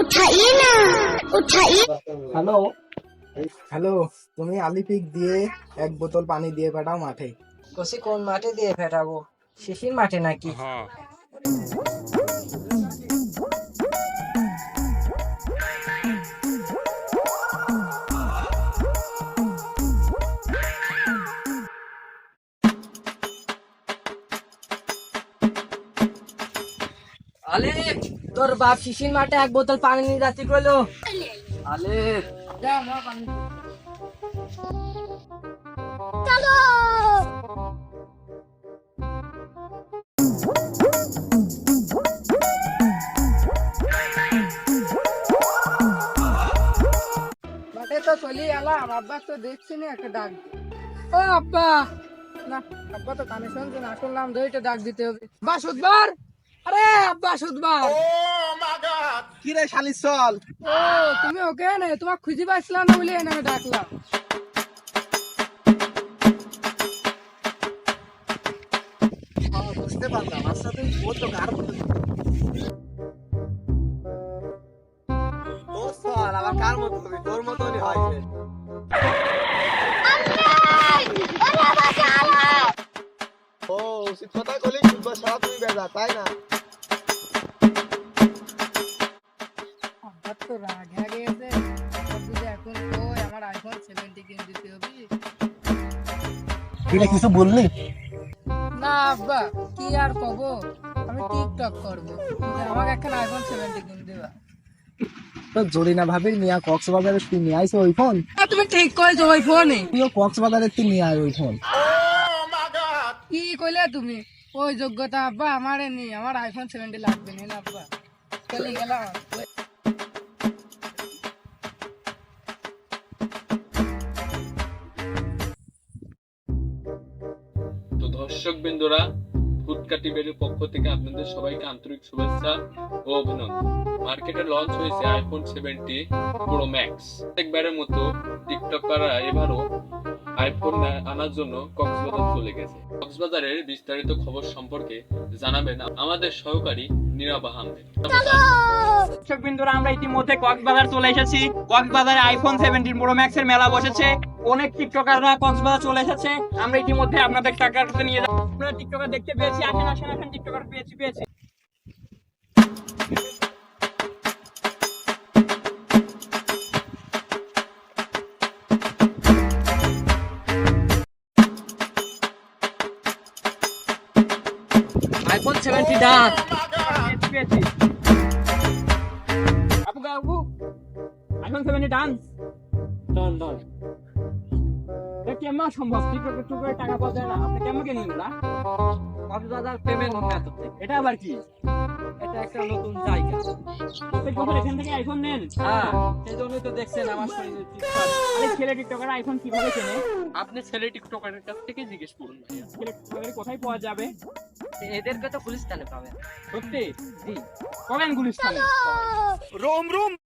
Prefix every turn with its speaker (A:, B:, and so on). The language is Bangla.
A: उठाइए ना, उठाइए।
B: হ্যালো। হ্যালো, তুমি আলিপিক দিয়ে এক বোতল পানি দিয়ে পাঠাও মাঠে।
C: কষি কোন মাঠে দিয়ে ফেটাবো? শিশির মাঠে নাকি? আলে, তোর বাপ শিশির মাঠে এক বোতল পানি নিয়ে যাচ্ছি কইলো। আলে, যা আমার পানি দে। মাঠে তো চলি এলাম, আব্বা তো দেখছি না, একটা ডাক দে। ও আব্বা, না আব্বা তো কানে শুনছে না, শুনলাম ধরে ডাক দিতে হবে। বা সুদবার, আরে আব্বা সুদবার।
B: কি রে শালির চল।
C: ও তুমি ওকে না, তোমার খুঁজে পাইছিলাম না বলে এনে ডাকলাম।
B: বুঝতে পারলাম, আচ্ছা তুই ও তো কার মতো ও চল, আবার কার মতো হবে? তোর মতনই হয়েছে। ও উচিত কথা বলি, সুদবার সারা তুমি বেজা, তাই না?
C: আমার তো রাগ হয়ে গেছে, আমার যদি এখন কই আমার আইফোন 70 কিনে দিতে হবে।
B: কি রে, কিছু বললি?
C: না আব্বা, কি আর কব, আমি টিকটক করব, আমাকে এখন আইফোন 70 কিনে দিবা।
B: তো জরিনা ভাবির মিয়া কক্সবাজারে তুই নিয়ে আইছো ওই ফোন?
C: তুমি ঠিক কইছো, ওই ফোনে
B: তুইও কক্সবাজারে তুই নিয়ে আয় ওই ফোন।
C: কি কইলে তুমি? ওই যোগ্যতা আব্বা আমারে নি, আমার আইফোন 70 লাগবে না আব্বা, চলে গেলাম।
D: তো দর্শক বিন্দুরা, ফুটকা টিভির পক্ষ থেকে আপনাদের সবাইকে আন্তরিক শুভেচ্ছা ও অভিনন্দন। মার্কেটে লঞ্চ হয়েছে আইফোন 70 প্রো ম্যাক্স। প্রত্যেকবারের মতো টিকটকাররা এবারও আইফোন আনার জন্য কক্সবাজার চলে গেছে। কক্সবাজারের বিস্তারিত খবর সম্পর্কে জানাবেন আমাদের সহকারী নীরব আহমেদ।
E: দর্শক বিন্দুরা, আমরা ইতিমধ্যে কক্সবাজার চলে এসেছি। কক্সবাজারে আইফোন 17 প্রো ম্যাক্স এর মেলা বসেছে। অনেক টিকটকাররা কক্সবাজার চলে এসেছে। আমরা ইতিমধ্যে আপনাদের টাকাতে নিয়ে যাব। আপনারা টিকটকার দেখতে পেয়েছি, আসেন আসেন আসেন, টিকটকার পেয়েছি।
C: আইফোন 70 ডাক।
E: পেয়েছি। আপু আইফোন 70 ডান্স ডন এটা কেমন সম্ভব? টিকটকের টাকা পাওয়া যায় না, আপনি কেমন কিনেন না?
C: কক্সবাজার পেমেন্ট মেথড থেকে।
E: এটা আবার কি?
C: এটা একটা নতুন জায়গা।
E: প্রত্যেক বছর এখান থেকে আইফোন নেন?
C: হ্যাঁ, সেই জন্যই তো দেখছেন আমার শরীরে টিকটক।
E: আরে ছেলে টিকটকার আইফোন কিভাবে কেনে?
D: আপনি ছেলে টিকটকারের কাছ থেকে জিজ্ঞেস করুন ভাইয়া।
E: ছেলে টিকটকার কোথায় পাওয়া যাবে?
C: এদেরকে তো গুলিস্তানে পাবে।
E: সত্যি? জি। কবেন গুলিস্তানে?